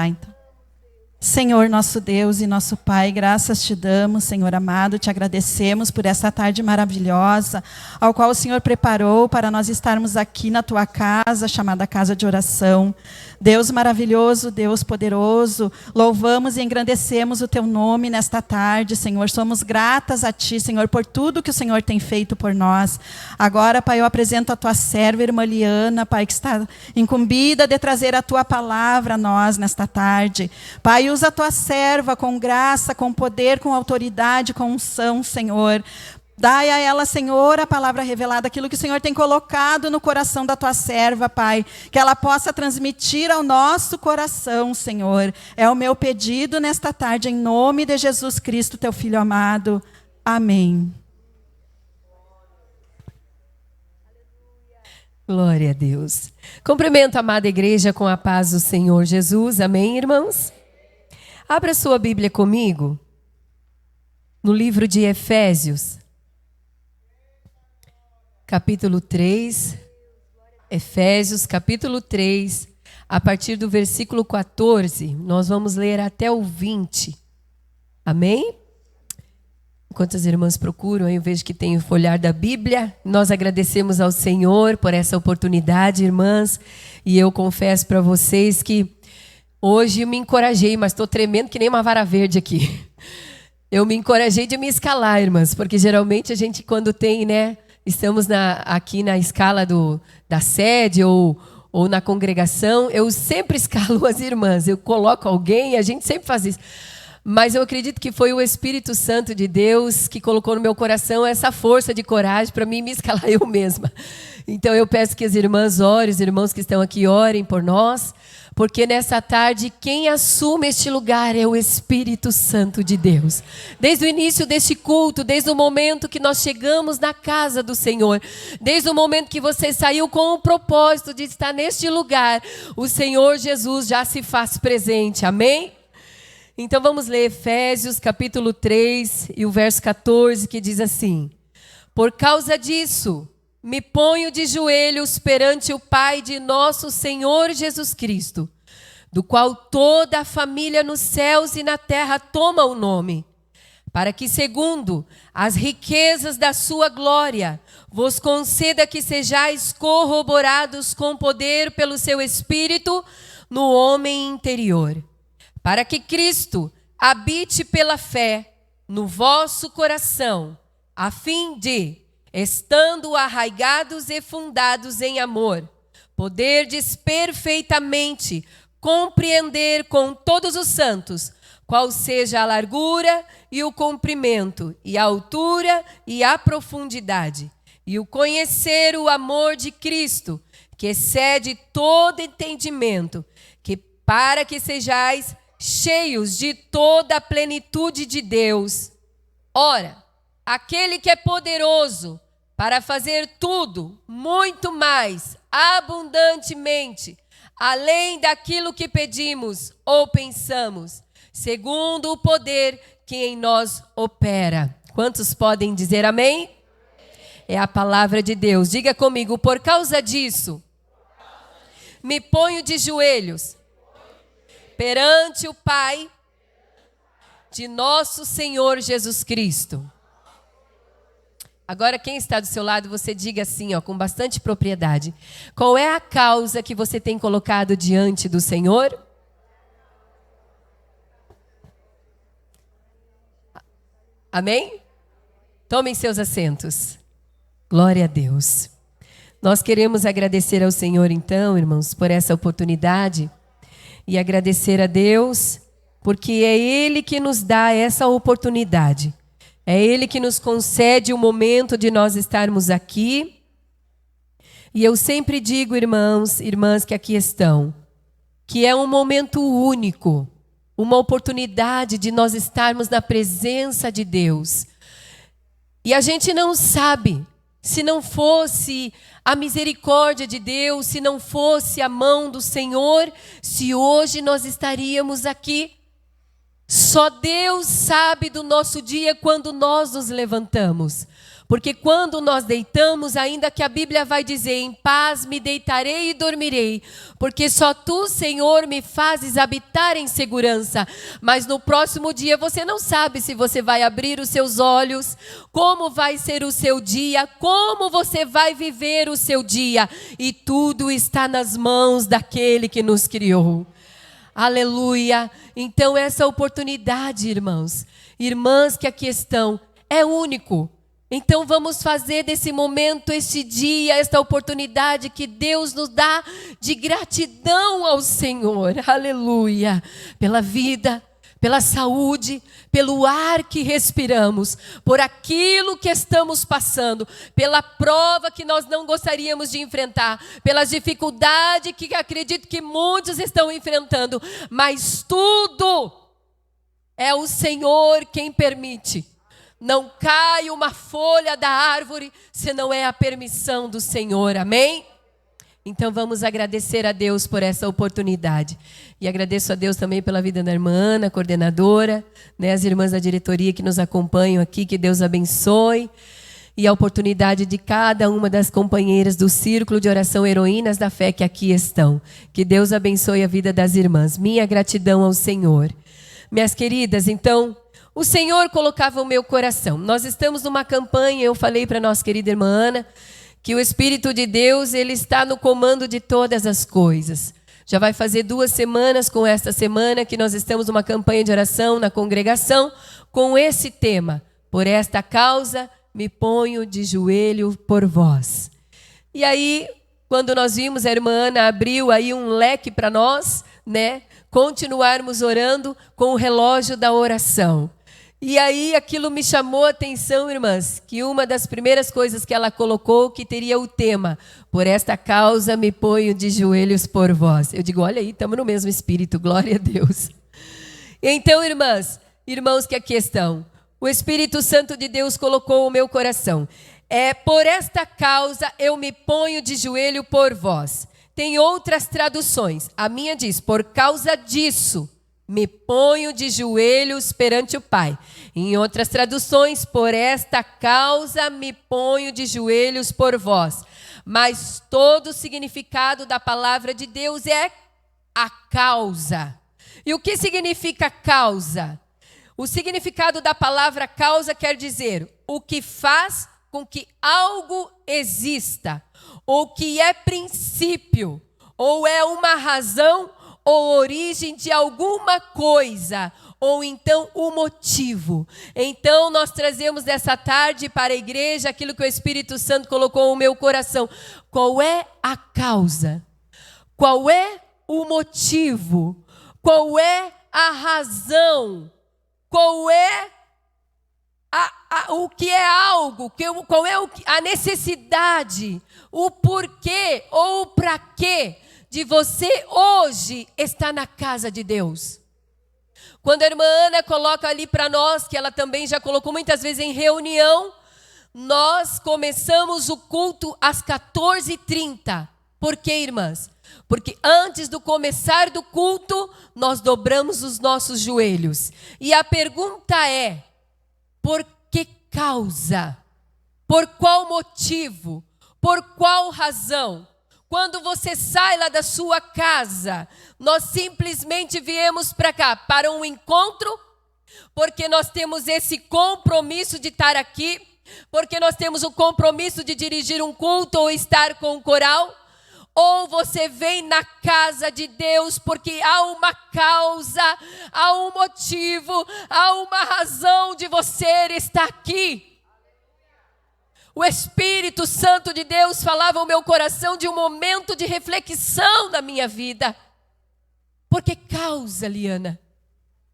Então. Senhor, nosso Deus e nosso Pai, graças te damos, Senhor amado, te agradecemos por essa tarde maravilhosa, ao qual o Senhor preparou para nós estarmos aqui na tua casa, chamada casa de oração. Deus maravilhoso, Deus poderoso, louvamos e engrandecemos o teu nome nesta tarde, Senhor. Somos gratas a ti, Senhor, por tudo que o Senhor tem feito por nós. Agora, Pai, eu apresento a tua serva, irmã Liana, Pai, que está incumbida de trazer a tua palavra a nós nesta tarde. Pai, usa a tua serva com graça, com poder, com autoridade, com unção, Senhor. Dai a ela, Senhor, a palavra revelada, aquilo que o Senhor tem colocado no coração da tua serva, Pai. Que ela possa transmitir ao nosso coração, Senhor. É o meu pedido nesta tarde, em nome de Jesus Cristo, teu Filho amado. Amém. Glória a Deus. Cumprimento a amada igreja com a paz do Senhor Jesus. Amém, irmãos? Abra sua Bíblia comigo no livro de Efésios, capítulo 3. Efésios, capítulo 3, a partir do versículo 14. Nós vamos ler até o 20. Amém? Enquanto as irmãs procuram, eu vejo que tem o folhar da Bíblia. Nós agradecemos ao Senhor por essa oportunidade, irmãs. E eu confesso para vocês que hoje eu me encorajei, mas estou tremendo que nem uma vara verde aqui. Eu me encorajei de me escalar, irmãs, porque geralmente a gente quando tem, estamos aqui na escala da sede ou na congregação, eu sempre escalo as irmãs, eu coloco alguém, a gente sempre faz isso. Mas eu acredito que foi o Espírito Santo de Deus que colocou no meu coração essa força de coragem para mim me escalar eu mesma. Então eu peço que as irmãs orem, os irmãos que estão aqui orem por nós, porque nessa tarde quem assume este lugar é o Espírito Santo de Deus. Desde o início deste culto, desde o momento que nós chegamos na casa do Senhor, desde o momento que você saiu com o propósito de estar neste lugar, o Senhor Jesus já se faz presente, amém? Então vamos ler Efésios capítulo 3 e o verso 14, que diz assim: Por causa disso, me ponho de joelhos perante o Pai de nosso Senhor Jesus Cristo, do qual toda a família nos céus e na terra toma o nome, para que, segundo as riquezas da sua glória, vos conceda que sejais corroborados com poder pelo seu Espírito no homem interior, para que Cristo habite pela fé no vosso coração, a fim de, estando arraigados e fundados em amor, poderdes perfeitamente compreender com todos os santos qual seja a largura e o comprimento, e a altura e a profundidade, e o conhecer o amor de Cristo, que excede todo entendimento, que para que sejais cheios de toda a plenitude de Deus. Ora, aquele que é poderoso para fazer tudo, muito mais, abundantemente, além daquilo que pedimos ou pensamos, segundo o poder que em nós opera. Quantos podem dizer amém? É a palavra de Deus. Diga comigo: por causa disso, me ponho de joelhos perante o Pai de nosso Senhor Jesus Cristo. Agora, quem está do seu lado, você diga assim, com bastante propriedade: qual é a causa que você tem colocado diante do Senhor? Amém? Tomem seus assentos. Glória a Deus. Nós queremos agradecer ao Senhor, então, irmãos, por essa oportunidade. E agradecer a Deus, porque é Ele que nos dá essa oportunidade. É Ele que nos concede o momento de nós estarmos aqui. E eu sempre digo, irmãos, irmãs que aqui estão, que é um momento único, uma oportunidade de nós estarmos na presença de Deus. E a gente não sabe, se não fosse a misericórdia de Deus, se não fosse a mão do Senhor, se hoje nós estaríamos aqui. Só Deus sabe do nosso dia quando nós nos levantamos. Porque quando nós deitamos, ainda que a Bíblia vai dizer, em paz me deitarei e dormirei, porque só tu, Senhor, me fazes habitar em segurança. Mas no próximo dia você não sabe se você vai abrir os seus olhos, como vai ser o seu dia, como você vai viver o seu dia. E tudo está nas mãos daquele que nos criou. Aleluia! Então essa oportunidade, irmãos, irmãs que aqui estão, é único. Então vamos fazer desse momento, este dia, esta oportunidade que Deus nos dá de gratidão ao Senhor. Aleluia! Pela vida, pela saúde, pelo ar que respiramos, por aquilo que estamos passando, pela prova que nós não gostaríamos de enfrentar, pelas dificuldades que acredito que muitos estão enfrentando, mas tudo é o Senhor quem permite. Não cai uma folha da árvore se não é a permissão do Senhor, amém? Então vamos agradecer a Deus por essa oportunidade. E agradeço a Deus também pela vida da irmã Ana, coordenadora, né, as irmãs da diretoria que nos acompanham aqui, que Deus abençoe. E a oportunidade de cada uma das companheiras do Círculo de Oração Heroínas da Fé que aqui estão. Que Deus abençoe a vida das irmãs. Minha gratidão ao Senhor. Minhas queridas, então, o Senhor colocava o meu coração. Nós estamos numa campanha, eu falei para a nossa querida irmã Ana, que o Espírito de Deus, ele está no comando de todas as coisas. Já vai fazer 2 semanas com esta semana que nós estamos numa campanha de oração na congregação com esse tema. Por esta causa me ponho de joelho por vós. E aí, quando nós vimos, a irmã Ana abriu aí um leque para nós, né? Continuarmos orando com o relógio da oração. E aí aquilo me chamou a atenção, irmãs, que uma das primeiras coisas que ela colocou, que teria o tema, por esta causa me ponho de joelhos por vós. Eu digo, olha aí, estamos no mesmo espírito, glória a Deus. Então, irmãs, irmãos que aqui estão, o Espírito Santo de Deus colocou o meu coração. Por esta causa eu me ponho de joelho por vós. Tem outras traduções, a minha diz, por causa disso, me ponho de joelhos perante o Pai. Em outras traduções, por esta causa me ponho de joelhos por vós. Mas todo o significado da palavra de Deus é a causa. E o que significa causa? O significado da palavra causa quer dizer o que faz com que algo exista, ou que é princípio, ou é uma razão ou origem de alguma coisa, ou então o motivo. Então nós trazemos nessa tarde para a igreja aquilo que o Espírito Santo colocou no meu coração. Qual é a causa? Qual é o motivo? Qual é a razão? Qual é o que é algo? Qual é a necessidade? O porquê ou para quê de você hoje estar na casa de Deus? Quando a irmã Ana coloca ali para nós, que ela também já colocou muitas vezes em reunião, nós começamos o culto às 14h30. Por quê, irmãs? Porque antes do começar do culto, nós dobramos os nossos joelhos. E a pergunta é, por que causa? Por qual motivo? Por qual razão? Quando você sai lá da sua casa, nós simplesmente viemos para cá, para um encontro, porque nós temos esse compromisso de estar aqui, porque nós temos o compromisso de dirigir um culto ou estar com um coral, ou você vem na casa de Deus porque há uma causa, há um motivo, há uma razão de você estar aqui. O Espírito Santo de Deus falava ao meu coração de um momento de reflexão da minha vida. Por que causa, Liana?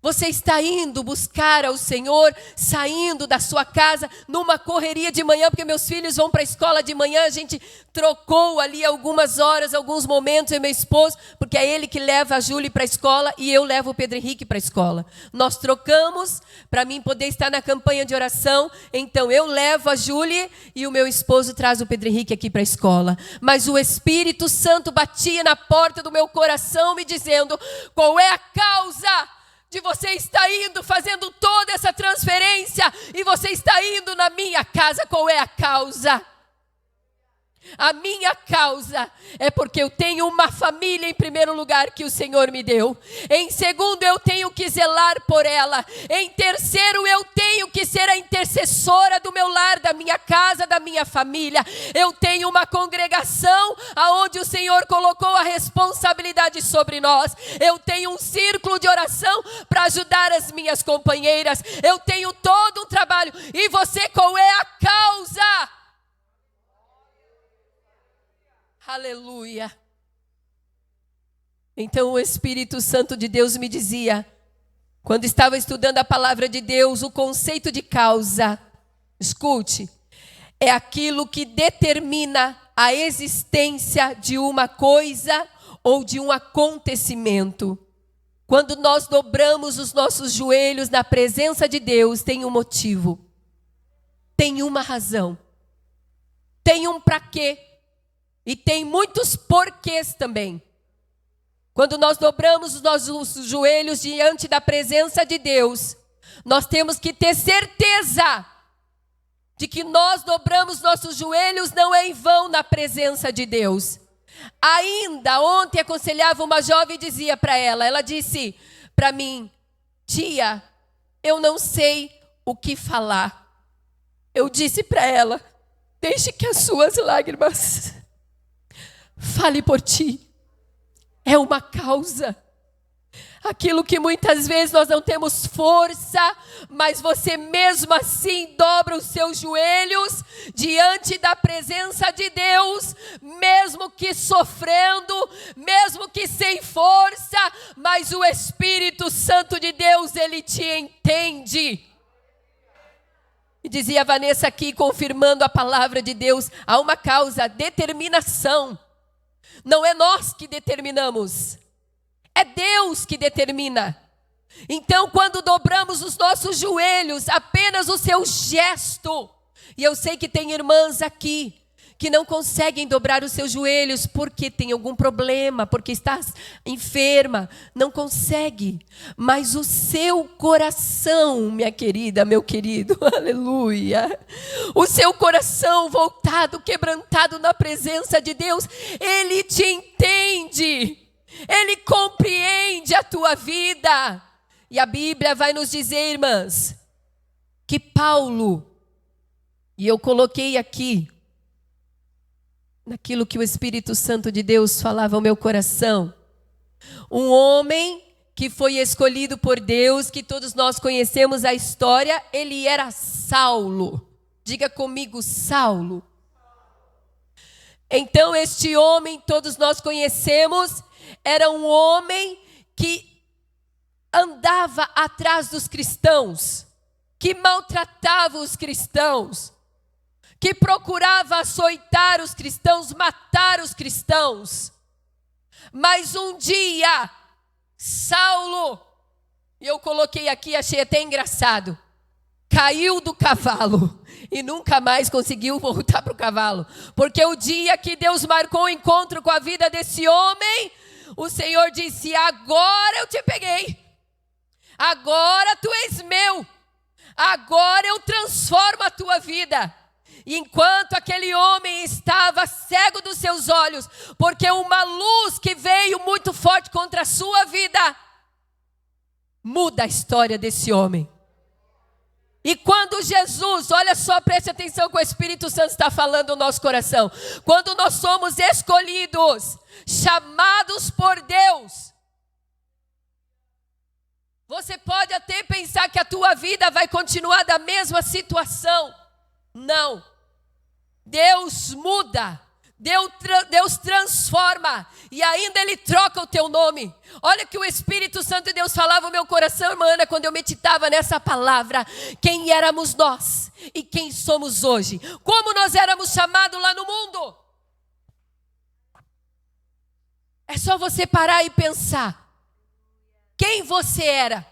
Você está indo buscar ao Senhor, saindo da sua casa, numa correria de manhã, porque meus filhos vão para a escola de manhã, a gente trocou ali algumas horas, alguns momentos, eu e meu esposo, porque é ele que leva a Júlia para a escola e eu levo o Pedro Henrique para a escola. Nós trocamos para mim poder estar na campanha de oração, então eu levo a Júlia e o meu esposo traz o Pedro Henrique aqui para a escola. Mas o Espírito Santo batia na porta do meu coração me dizendo, qual é a causa de você estar indo, fazendo toda essa transferência, e você está indo na minha casa. Qual é a causa? A minha causa é porque eu tenho uma família em primeiro lugar que o Senhor me deu. Em segundo, eu tenho que zelar por ela. Em terceiro, eu tenho que ser a intercessora do meu lar, da minha casa, da minha família. Eu tenho uma congregação aonde o Senhor colocou a responsabilidade sobre nós. Eu tenho um círculo de oração para ajudar as minhas companheiras. Eu tenho todo um trabalho. E você, qual é a causa? Aleluia. Então o Espírito Santo de Deus me dizia, quando estava estudando a palavra de Deus, o conceito de causa, escute, é aquilo que determina a existência de uma coisa ou de um acontecimento. Quando nós dobramos os nossos joelhos na presença de Deus, tem um motivo, tem uma razão, tem um para quê. E tem muitos porquês também. Quando nós dobramos os nossos joelhos diante da presença de Deus, nós temos que ter certeza de que nós dobramos nossos joelhos não é em vão na presença de Deus. Ainda ontem aconselhava uma jovem e dizia para ela disse para mim, tia, eu não sei o que falar. Eu disse para ela, deixe que as suas lágrimas fale por ti. É uma causa. Aquilo que muitas vezes nós não temos força, mas você mesmo assim dobra os seus joelhos diante da presença de Deus, mesmo que sofrendo, mesmo que sem força, mas o Espírito Santo de Deus, ele te entende. E dizia a Vanessa aqui, confirmando a palavra de Deus, há uma causa, determinação. Não é nós que determinamos, é Deus que determina. Então, quando dobramos os nossos joelhos, apenas o seu gesto, e eu sei que tem irmãs aqui que não conseguem dobrar os seus joelhos porque tem algum problema, porque está enferma, não consegue. Mas o seu coração, minha querida, meu querido, aleluia, o seu coração voltado, quebrantado na presença de Deus, ele te entende, ele compreende a tua vida. E a Bíblia vai nos dizer, irmãs, que Paulo, e eu coloquei aqui, naquilo que o Espírito Santo de Deus falava ao meu coração. Um homem que foi escolhido por Deus, que todos nós conhecemos a história, ele era Saulo. Diga comigo, Saulo. Então este homem, todos nós conhecemos, era um homem que andava atrás dos cristãos, que maltratava os cristãos, que procurava açoitar os cristãos, matar os cristãos. Mas um dia, Saulo, e eu coloquei aqui, achei até engraçado, caiu do cavalo e nunca mais conseguiu voltar para o cavalo. Porque o dia que Deus marcou o encontro com a vida desse homem, o Senhor disse, agora eu te peguei, agora tu és meu, agora eu transformo a tua vida. E enquanto aquele homem estava cego dos seus olhos, porque uma luz que veio muito forte contra a sua vida, muda a história desse homem. E quando Jesus, olha só, preste atenção que o Espírito Santo está falando no nosso coração. Quando nós somos escolhidos, chamados por Deus, você pode até pensar que a tua vida vai continuar da mesma situação. Não. Deus muda, Deus transforma, e ainda Ele troca o teu nome. Olha que o Espírito Santo de Deus falava no meu coração, irmã Ana, quando eu meditava nessa palavra. Quem éramos nós e quem somos hoje, como nós éramos chamados lá no mundo. É só você parar e pensar quem você era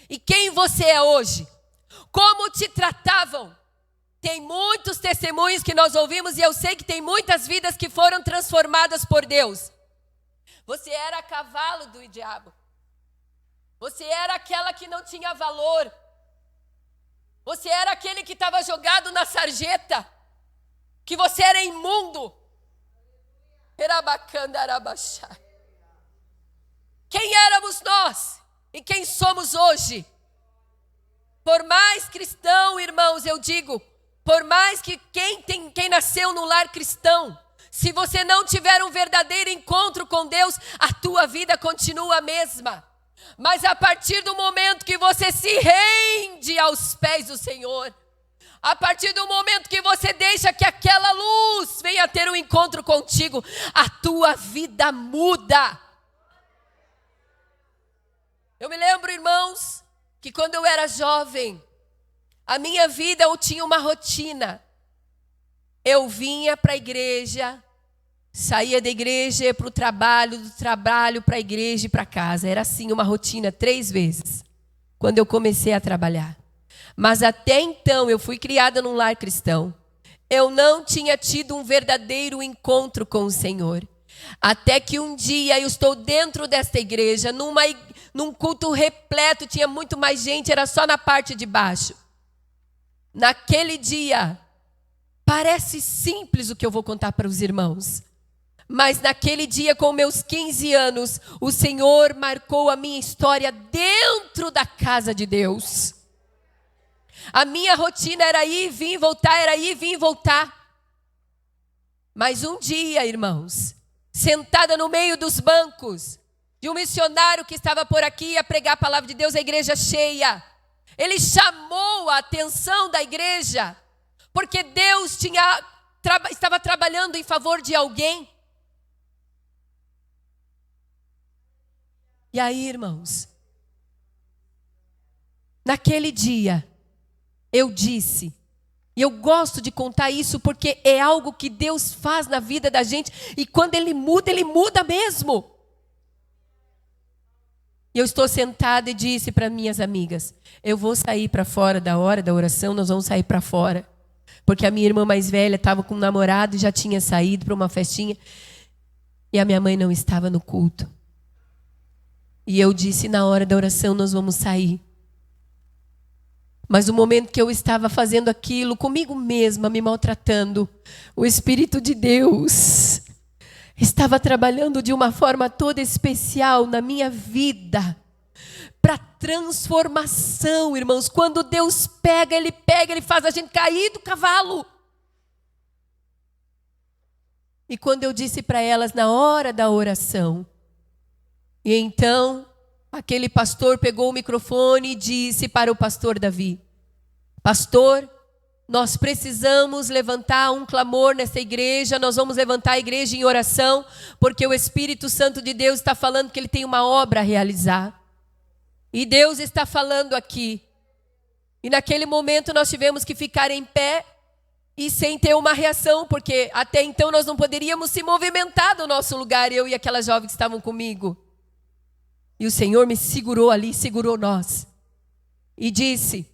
e quem você é hoje, como te tratavam. Tem muitos testemunhos que nós ouvimos e eu sei que tem muitas vidas que foram transformadas por Deus. Você era cavalo do diabo. Você era aquela que não tinha valor. Você era aquele que estava jogado na sarjeta. Que você era imundo. Quem éramos nós? E quem somos hoje? Por mais cristão, irmãos, eu digo, por mais que quem nasceu no lar cristão, se você não tiver um verdadeiro encontro com Deus, a tua vida continua a mesma. Mas a partir do momento que você se rende aos pés do Senhor, a partir do momento que você deixa que aquela luz venha ter um encontro contigo, a tua vida muda. Eu me lembro, irmãos, que quando eu era jovem, a minha vida eu tinha uma rotina. Eu vinha para a igreja, saía da igreja, ia para o trabalho, do trabalho para a igreja e para casa. Era assim uma rotina 3 vezes, quando eu comecei a trabalhar. Mas até então eu fui criada num lar cristão. Eu não tinha tido um verdadeiro encontro com o Senhor. Até que um dia eu estou dentro desta igreja, num culto repleto, tinha muito mais gente, era só na parte de baixo. Naquele dia, parece simples o que eu vou contar para os irmãos. Mas naquele dia, com meus 15 anos, o Senhor marcou a minha história dentro da casa de Deus. A minha rotina era ir, vir, voltar, era ir, vir, voltar. Mas um dia, irmãos, sentada no meio dos bancos, de um missionário que estava por aqui a pregar a palavra de Deus, a igreja cheia. Ele chamou a atenção da igreja, porque Deus estava trabalhando em favor de alguém. E aí, irmãos, naquele dia, eu disse, e eu gosto de contar isso porque é algo que Deus faz na vida da gente, e quando Ele muda mesmo. E eu estou sentada e disse para minhas amigas, eu vou sair para fora da hora da oração, nós vamos sair para fora. Porque a minha irmã mais velha estava com um namorado e já tinha saído para uma festinha. E a minha mãe não estava no culto. E eu disse, na hora da oração nós vamos sair. Mas no momento que eu estava fazendo aquilo, comigo mesma, me maltratando, o Espírito de Deus estava trabalhando de uma forma toda especial na minha vida, para transformação, irmãos. Quando Deus pega, Ele faz a gente cair do cavalo. E quando eu disse para elas na hora da oração, e então aquele pastor pegou o microfone e disse para o pastor Davi, pastor, nós precisamos levantar um clamor nessa igreja, nós vamos levantar a igreja em oração, porque o Espírito Santo de Deus está falando que Ele tem uma obra a realizar. E Deus está falando aqui. E naquele momento nós tivemos que ficar em pé e sem ter uma reação, porque até então nós não poderíamos se movimentar do nosso lugar, eu e aquelas jovens que estavam comigo. E o Senhor me segurou ali, segurou nós. E disse,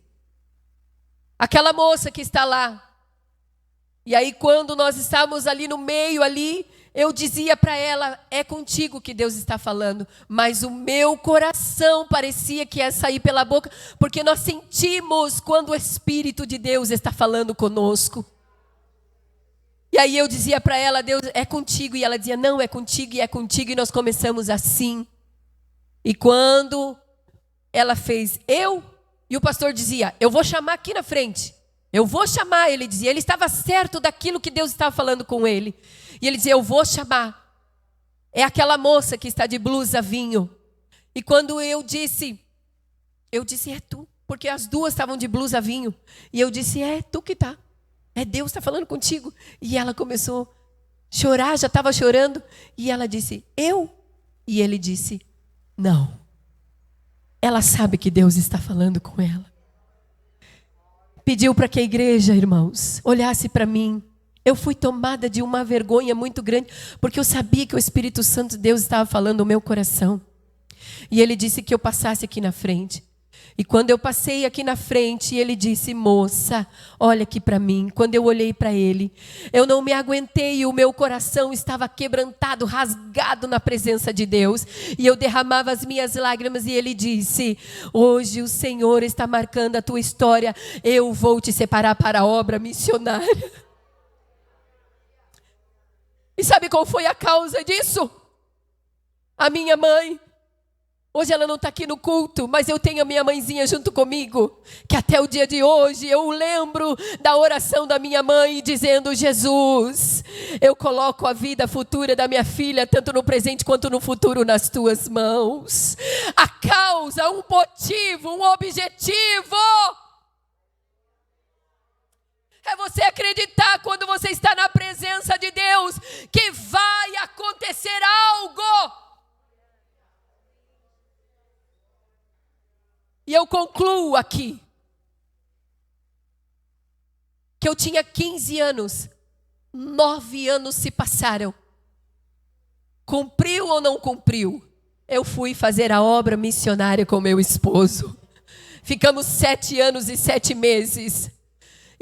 aquela moça que está lá. E aí quando nós estávamos ali no meio, ali, eu dizia para ela, é contigo que Deus está falando. Mas o meu coração parecia que ia sair pela boca, porque nós sentimos quando o Espírito de Deus está falando conosco. E aí eu dizia para ela, Deus, é contigo. E ela dizia, não, é contigo e é contigo. E nós começamos assim. E quando ela fez e o pastor dizia, eu vou chamar aqui na frente. Eu vou chamar, ele dizia. Ele estava certo daquilo que Deus estava falando com ele. E ele dizia, eu vou chamar. É aquela moça que está de blusa vinho. E quando eu disse, é tu. Porque as duas estavam de blusa vinho. E eu disse, é tu que tá. É Deus está falando contigo. E ela começou a chorar, já estava chorando. E ela disse, eu? E ele disse, não. Ela sabe que Deus está falando com ela. Pediu para que a igreja, irmãos, olhasse para mim. Eu fui tomada de uma vergonha muito grande, porque eu sabia que o Espírito Santo de Deus estava falando no meu coração. E ele disse que eu passasse aqui na frente. E quando eu passei aqui na frente, ele disse: moça, olha aqui para mim. Quando eu olhei para ele, eu não me aguentei e o meu coração estava quebrantado, rasgado na presença de Deus. E eu derramava as minhas lágrimas e ele disse: hoje o Senhor está marcando a tua história. Eu vou te separar para a obra missionária. E sabe qual foi a causa disso? A minha mãe. Hoje ela não está aqui no culto, mas eu tenho a minha mãezinha junto comigo, que até o dia de hoje eu lembro da oração da minha mãe dizendo: Jesus, eu coloco a vida futura da minha filha, tanto no presente quanto no futuro, nas tuas mãos. A causa, um motivo, um objetivo. É você acreditar quando você está na presença de Deus que vai acontecer algo. E eu concluo aqui que eu tinha 15 anos, 9 anos se passaram. Cumpriu ou não cumpriu? Eu fui fazer a obra missionária com meu esposo. Ficamos 7 anos e 7 meses.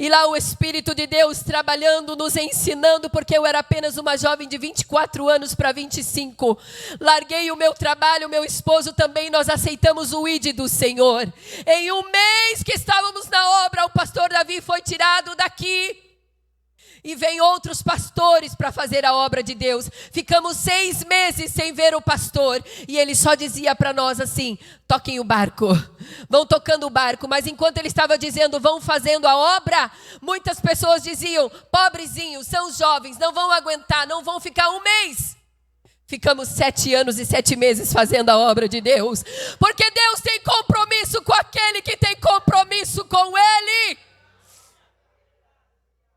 E lá o Espírito de Deus trabalhando, nos ensinando, porque eu era apenas uma jovem de 24 anos para 25. Larguei o meu trabalho, o meu esposo também, nós aceitamos o ID do Senhor. Em um mês que estávamos na obra, o pastor Davi foi tirado daqui. E vem outros pastores para fazer a obra de Deus. Ficamos 6 meses sem ver o pastor. E ele só dizia para nós assim: toquem o barco. Vão tocando o barco. Mas enquanto ele estava dizendo: vão fazendo a obra, muitas pessoas diziam: pobrezinhos, são jovens, não vão aguentar, não vão ficar um mês. Ficamos 7 anos e 7 meses fazendo a obra de Deus. Porque Deus tem compromisso com aquele que tem compromisso com Ele.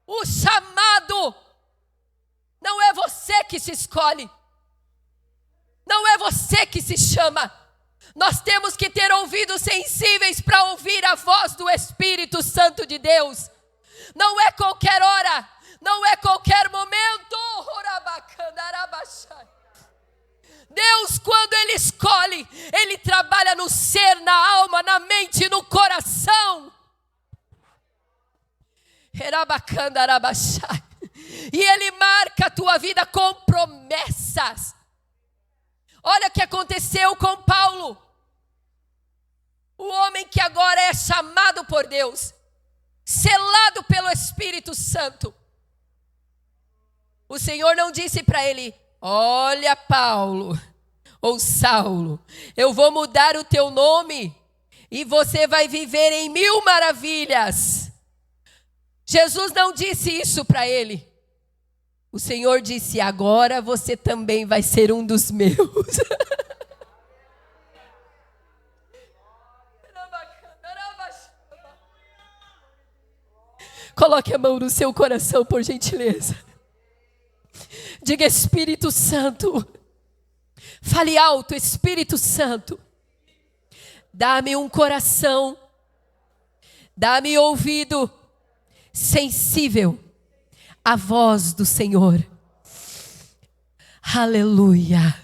O chamado não é você que se escolhe, não é você que se chama. Nós temos que ter ouvidos sensíveis para ouvir a voz do Espírito Santo de Deus. Não é qualquer hora, não é qualquer momento. Deus, quando Ele escolhe, Ele trabalha no ser, na alma, na mente, no coração. E Ele marca a tua vida com promessas. Olha o que aconteceu com Paulo, o homem que agora é chamado por Deus, selado pelo Espírito Santo. O Senhor não disse para ele: olha, Paulo ou Saulo, eu vou mudar o teu nome e você vai viver em 1000 maravilhas. Jesus não disse isso para ele. O Senhor disse: agora você também vai ser um dos meus. Coloque a mão no seu coração, por gentileza. Diga: Espírito Santo. Fale alto: Espírito Santo, dá-me um coração, dá-me ouvido sensível à voz do Senhor. Aleluia.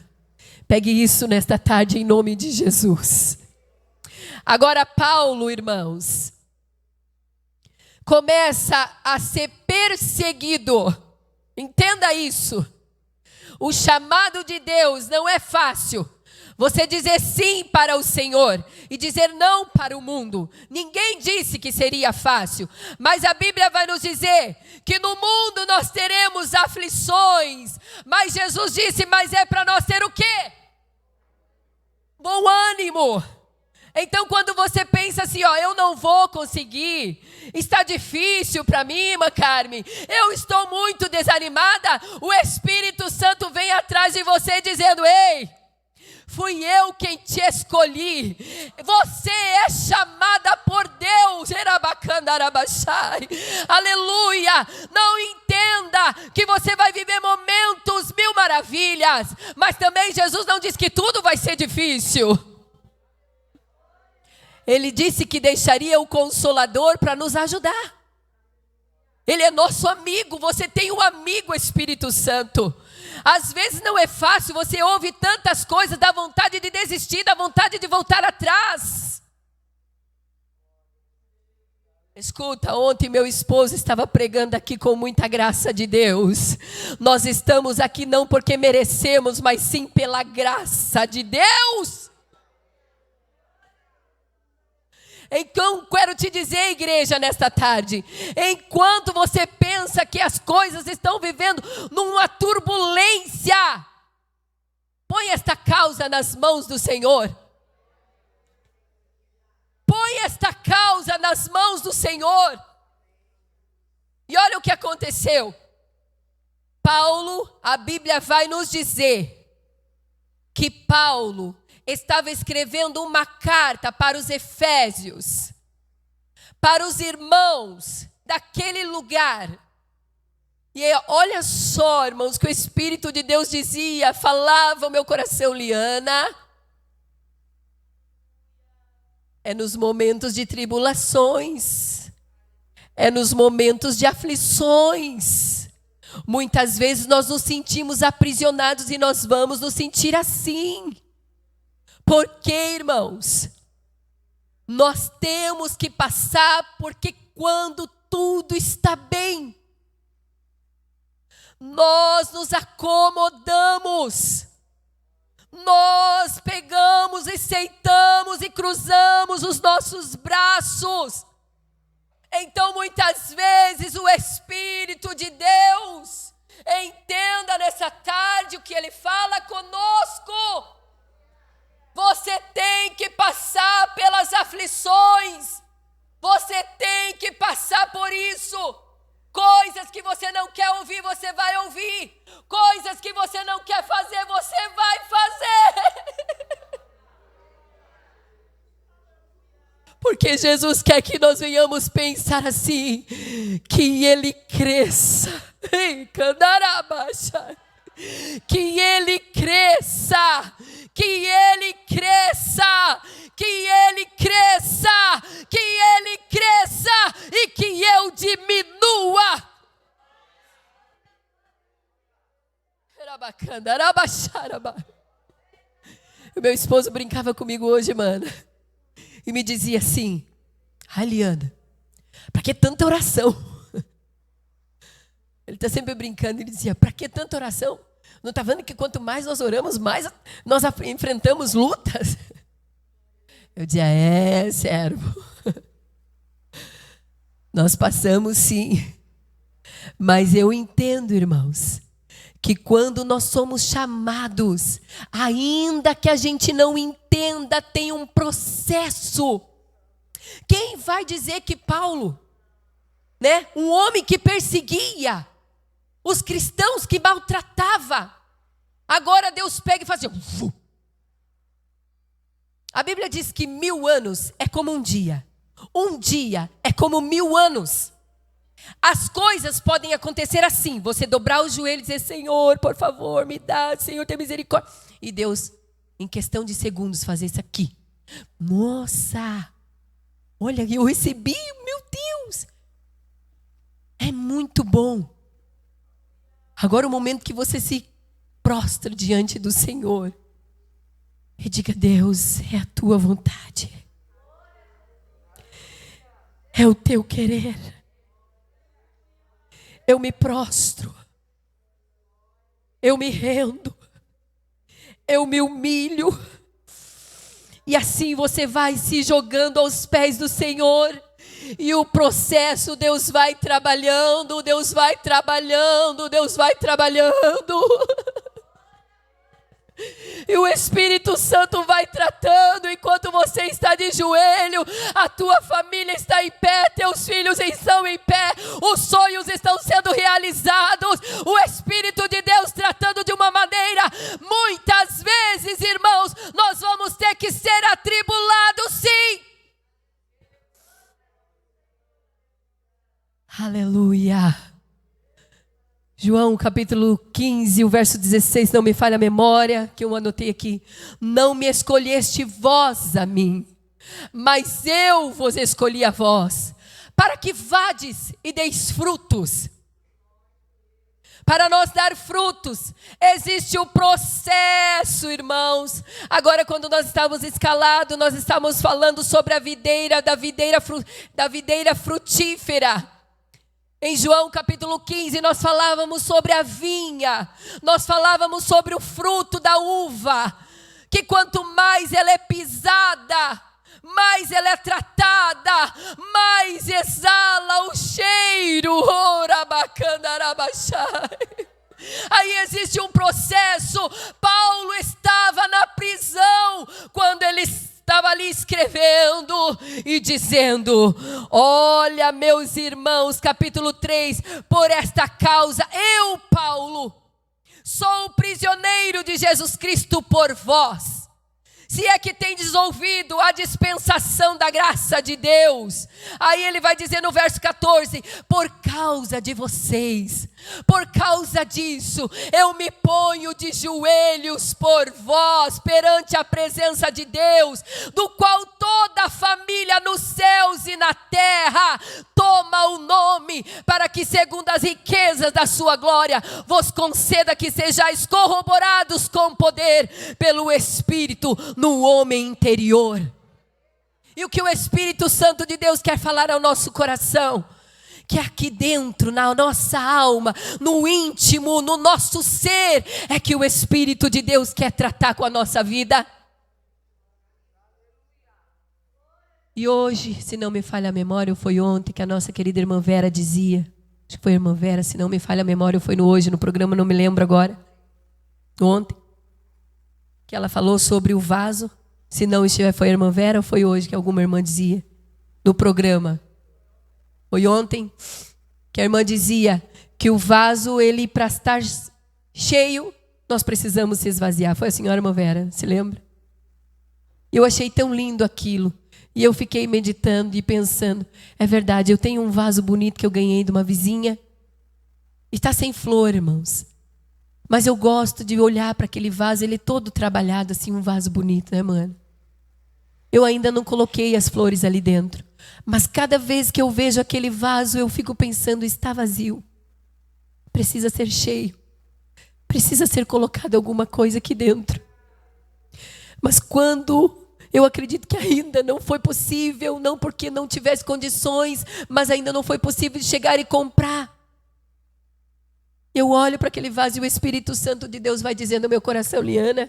Pegue isso nesta tarde em nome de Jesus. Agora Paulo, irmãos, começa a ser perseguido. Entenda isso. O chamado de Deus não é fácil. Você dizer sim para o Senhor e dizer não para o mundo. Ninguém disse que seria fácil, mas a Bíblia vai nos dizer que no mundo nós teremos aflições. Mas Jesus disse: mas é para nós ter o quê? Bom ânimo. Então quando você pensa assim, eu não vou conseguir, está difícil para mim, irmã Carmen, eu estou muito desanimada, o Espírito Santo vem atrás de você dizendo: ei, fui eu quem te escolhi. Você é chamada por Deus. Aleluia. Não entenda que você vai viver momentos 1000 maravilhas. Mas também Jesus não disse que tudo vai ser difícil. Ele disse que deixaria o Consolador para nos ajudar. Ele é nosso amigo. Você tem um amigo, Espírito Santo. Às vezes não é fácil, você ouve tantas coisas, dá vontade de desistir, dá vontade de voltar atrás. Escuta, ontem meu esposo estava pregando aqui com muita graça de Deus. Nós estamos aqui não porque merecemos, mas sim pela graça de Deus. Então, quero te dizer, igreja, nesta tarde, enquanto você pensa que as coisas estão vivendo numa turbulência, põe esta causa nas mãos do Senhor. Põe esta causa nas mãos do Senhor. E olha o que aconteceu. Paulo, a Bíblia vai nos dizer que Paulo estava escrevendo uma carta para os Efésios, para os irmãos daquele lugar. E olha só, irmãos, que o Espírito de Deus dizia, falava ao meu coração, Liana, é nos momentos de tribulações, é nos momentos de aflições. Muitas vezes nós nos sentimos aprisionados e nós vamos nos sentir assim. Porque, irmãos, nós temos que passar, porque quando tudo está bem, nós nos acomodamos. Nós pegamos e sentamos e cruzamos os nossos braços. Então, muitas vezes, o Espírito de Deus, entenda nessa tarde o que Ele fala conosco. Você tem que passar pelas aflições. Você tem que passar por isso. Coisas que você não quer ouvir, você vai ouvir. Coisas que você não quer fazer, você vai fazer. Porque Jesus quer que nós venhamos pensar assim, que Ele cresça. Que Ele cresça. Que Ele cresça. Que Ele cresça. Que Ele cresça. E que eu diminua. O meu esposo brincava comigo hoje, mano. E me dizia assim, Liana, pra que tanta oração? Ele está sempre brincando, ele dizia, pra que tanta oração? Não está vendo que quanto mais nós oramos, mais nós enfrentamos lutas? Eu dizia, servo. Nós passamos sim. Mas eu entendo, irmãos, que quando nós somos chamados, ainda que a gente não entenda, tem um processo. Quem vai dizer que Paulo, um homem que perseguia os cristãos, que maltratava, agora Deus pega e faz assim. A Bíblia diz que 1000 anos é como um dia é como 1000 anos. As coisas podem acontecer assim, você dobrar o joelho e dizer, Senhor, por favor, me dá, Senhor, tem misericórdia. E Deus, em questão de segundos, fazer isso aqui. Nossa, olha, eu recebi, meu Deus. É muito bom. Agora o momento que você se prostra diante do Senhor e diga, Deus, é a tua vontade. É o teu querer. Eu me prostro, eu me rendo, eu me humilho, e assim você vai se jogando aos pés do Senhor, e o processo Deus vai trabalhando, Deus vai trabalhando, Deus vai trabalhando. E o Espírito Santo vai tratando, enquanto você está de joelho, a tua família está em pé, teus filhos estão em pé, os sonhos estão sendo realizados, o Espírito de Deus tratando de uma maneira. Muitas vezes, irmãos, nós vamos ter que ser atribulados, sim. Aleluia. João capítulo 15, o verso 16, não me falha a memória, que eu anotei aqui. Não me escolheste vós a mim, mas eu vos escolhi a vós, para que vades e deis frutos. para nós dar frutos, existe o processo, irmãos. Agora, quando nós estávamos escalados, nós estávamos falando sobre a videira, da videira frutífera. Em João capítulo 15, nós falávamos sobre a vinha, nós falávamos sobre o fruto da uva, que quanto mais ela é pisada, mais ela é tratada, mais exala o cheiro. Aí existe um processo. Paulo estava na prisão quando ele estava ali escrevendo e dizendo: olha, meus irmãos, capítulo 3, por esta causa eu, Paulo, sou o prisioneiro de Jesus Cristo por vós. Se é que tendes ouvido a dispensação da graça de Deus. Aí ele vai dizer no verso 14: por causa de vocês, por causa disso, eu me ponho de joelhos por vós, perante a presença de Deus, do qual toda a família nos céus e na terra toma o nome, para que segundo as riquezas da sua glória, vos conceda que sejais corroborados com poder pelo Espírito no homem interior. E o que o Espírito Santo de Deus quer falar ao nosso coração? Que aqui dentro, na nossa alma, no íntimo, no nosso ser, é que o Espírito de Deus quer tratar com a nossa vida. E hoje, se não me falha a memória, foi ontem que a nossa querida irmã Vera dizia, acho que foi a irmã Vera, se não me falha a memória, foi no hoje, no programa, não me lembro agora, ontem, que ela falou sobre o vaso. Se não estiver, foi a irmã Vera ou foi hoje que alguma irmã dizia no programa? Foi ontem que a irmã dizia que o vaso, ele para estar cheio, nós precisamos se esvaziar. Foi a senhora irmã Vera, se lembra? Eu achei tão lindo aquilo. E eu fiquei meditando e pensando, é verdade, eu tenho um vaso bonito que eu ganhei de uma vizinha. E está sem flor, irmãos. Mas eu gosto de olhar para aquele vaso, ele todo trabalhado, assim, um vaso bonito, né, mano? Eu ainda não coloquei as flores ali dentro. Mas cada vez que eu vejo aquele vaso, eu fico pensando, está vazio. Precisa ser cheio. Precisa ser colocado alguma coisa aqui dentro. Mas quando eu acredito que ainda não foi possível, não porque não tivesse condições, mas ainda não foi possível chegar e comprar. Eu olho para aquele vaso e o Espírito Santo de Deus vai dizendo ao meu coração: Liana,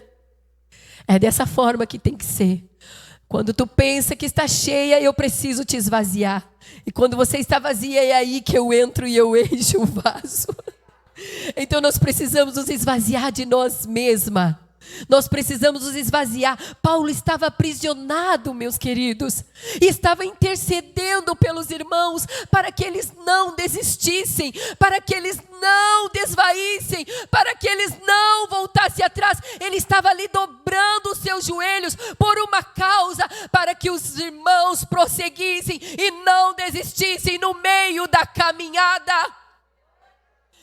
é dessa forma que tem que ser. Quando tu pensa que está cheia, eu preciso te esvaziar. E quando você está vazia, é aí que eu entro e eu encho o vaso. Então nós precisamos nos esvaziar de nós mesmas. Nós precisamos nos esvaziar. Paulo estava aprisionado, meus queridos, e estava intercedendo pelos irmãos para que eles não desistissem, para que eles não desvaíssem, para que eles não voltassem atrás. Ele estava ali dobrando os seus joelhos por uma causa, para que os irmãos prosseguissem e não desistissem no meio da caminhada.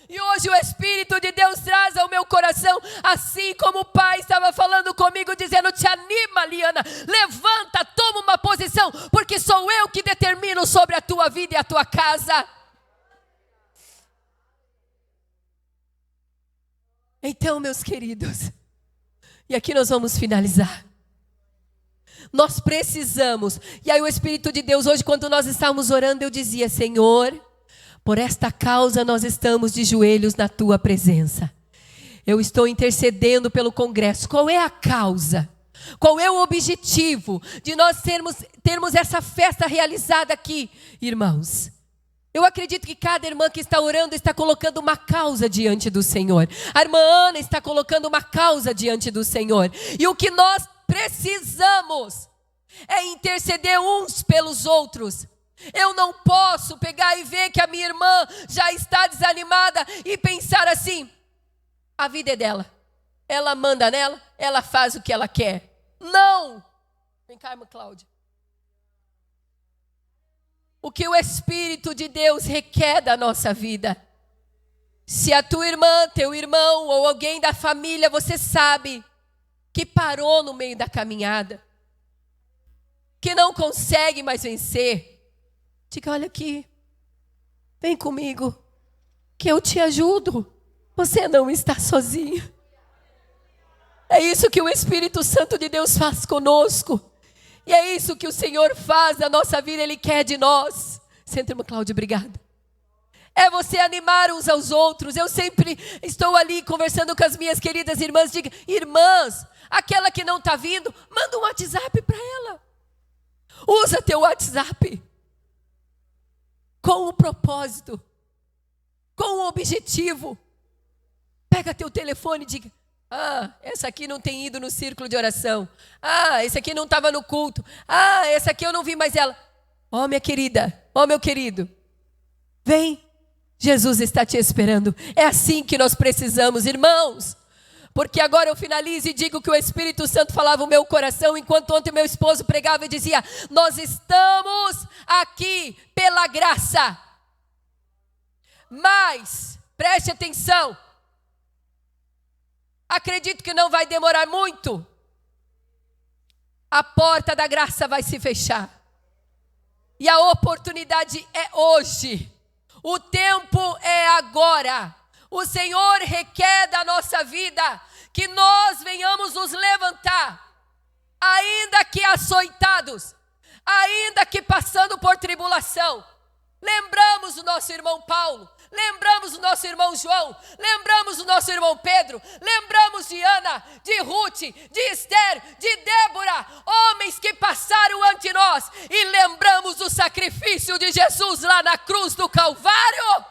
E hoje o Espírito de Deus traz ao meu coração, assim como o Pai estava falando comigo, dizendo: te anima, Liana, levanta, toma uma posição, porque sou eu que determino sobre a tua vida e a tua casa. Então, meus queridos, e aqui nós vamos finalizar. Nós precisamos, e aí o Espírito de Deus, hoje quando nós estávamos orando, eu dizia: Senhor, por esta causa nós estamos de joelhos na tua presença. Eu estou intercedendo pelo congresso. Qual é a causa? Qual é o objetivo de nós termos essa festa realizada aqui, irmãos? Eu acredito que cada irmã que está orando está colocando uma causa diante do Senhor. A irmã Ana está colocando uma causa diante do Senhor. E o que nós precisamos é interceder uns pelos outros. Eu não posso pegar e ver que a minha irmã já está desanimada e pensar assim: a vida é dela, ela manda nela, ela faz o que ela quer. Não! Vem cá, irmã Cláudia. O que o Espírito de Deus requer da nossa vida. Se a tua irmã, teu irmão ou alguém da família, você sabe que parou no meio da caminhada, que não consegue mais vencer, diga: olha aqui, vem comigo, que eu te ajudo. Você não está sozinho. É isso que o Espírito Santo de Deus faz conosco. E é isso que o Senhor faz na nossa vida, Ele quer de nós. Senta, irmã Cláudia, obrigada. É você animar uns aos outros. Eu sempre estou ali conversando com as minhas queridas irmãs. Diga, irmãs, aquela que não está vindo, manda um WhatsApp para ela. Usa teu WhatsApp com um propósito, com um objetivo. Pega teu telefone e diga, essa aqui não tem ido no círculo de oração. Esse aqui não estava no culto. Essa aqui eu não vi mais ela. Minha querida, meu querido, vem, Jesus está te esperando. É assim que nós precisamos, irmãos. Porque agora eu finalizo e digo que o Espírito Santo falava o meu coração, enquanto ontem meu esposo pregava e dizia, nós estamos aqui pela graça. Mas, preste atenção, acredito que não vai demorar muito. A porta da graça vai se fechar. E a oportunidade é hoje. O tempo é agora. O Senhor requer da nossa vida que nós venhamos nos levantar, ainda que açoitados, ainda que passando por tribulação. Lembramos do nosso irmão Paulo, lembramos do nosso irmão João, lembramos do nosso irmão Pedro, lembramos de Ana, de Ruth, de Esther, de Débora, homens que passaram ante nós, e lembramos do sacrifício de Jesus lá na cruz do Calvário.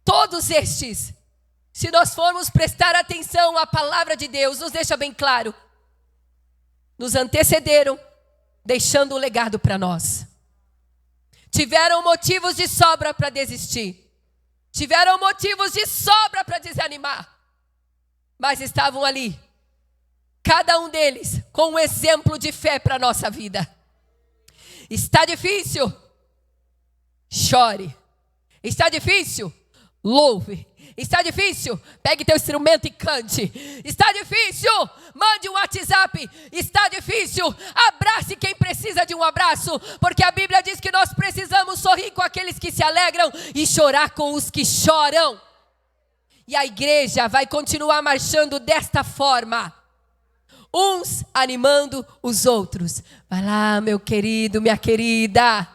Todos estes, se nós formos prestar atenção à palavra de Deus, nos deixa bem claro, nos antecederam, deixando um legado para nós. Tiveram motivos de sobra para desistir, tiveram motivos de sobra para desanimar, mas estavam ali, cada um deles com um exemplo de fé para a nossa vida. Está difícil? Chore. Está difícil? Louve. Está difícil? Pegue teu instrumento e cante. Está difícil? Mande um WhatsApp. Está difícil? Abrace quem precisa de um abraço, porque a Bíblia diz que nós precisamos sorrir com aqueles que se alegram e chorar com os que choram. E a igreja vai continuar marchando desta forma, uns animando os outros. Vai lá, meu querido, minha querida.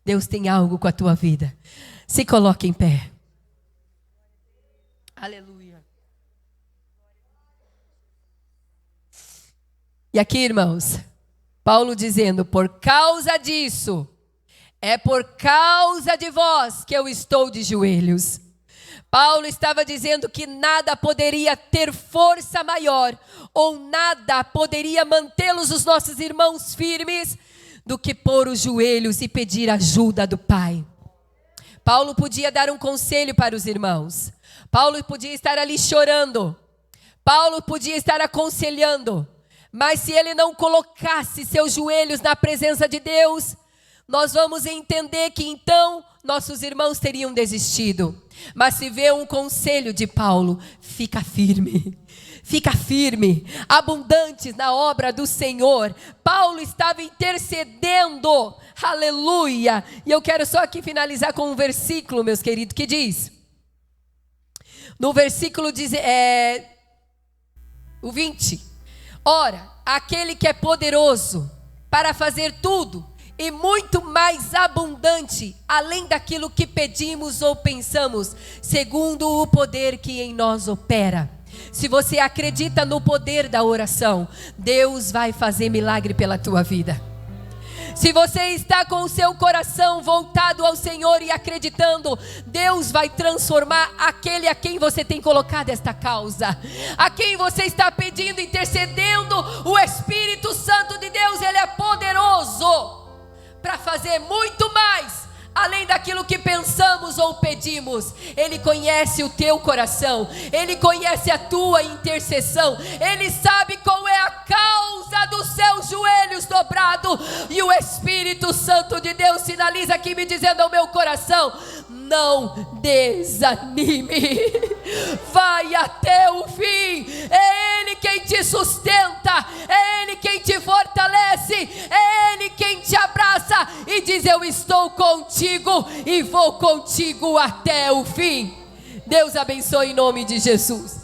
Deus tem algo com a tua vida. Se coloque em pé. Aleluia. E aqui, irmãos, Paulo dizendo, por causa disso, é por causa de vós que eu estou de joelhos. Paulo estava dizendo que nada poderia ter força maior, ou nada poderia mantê-los, os nossos irmãos, firmes, do que pôr os joelhos e pedir ajuda do Pai. Paulo podia dar um conselho para os irmãos. Paulo podia estar ali chorando. Paulo podia estar aconselhando. Mas se ele não colocasse seus joelhos na presença de Deus, nós vamos entender que então nossos irmãos teriam desistido. Mas se vê um conselho de Paulo, fica firme. Fica firme, abundantes na obra do Senhor. Paulo estava intercedendo, aleluia. E eu quero só aqui finalizar com um versículo, meus queridos, que diz, no versículo o 20, ora, aquele que é poderoso para fazer tudo e muito mais abundante, além daquilo que pedimos ou pensamos, segundo o poder que em nós opera. Se você acredita no poder da oração, Deus vai fazer milagre pela tua vida. Se você está com o seu coração voltado ao Senhor e acreditando, Deus vai transformar aquele a quem você tem colocado esta causa, a quem você está pedindo, intercedendo. O Espírito Santo de Deus, Ele é poderoso para fazer muito mais além daquilo que pensamos ou pedimos. Ele conhece o teu coração, Ele conhece a tua intercessão, Ele sabe qual é a causa dos seus joelhos dobrados. E o Espírito Santo de Deus sinaliza aqui me dizendo ao meu coração: não desanime, vai até o fim. É Ele quem te sustenta, é Ele quem te fortalece, é Ele estou contigo e vou contigo até o fim. Deus abençoe em nome de Jesus.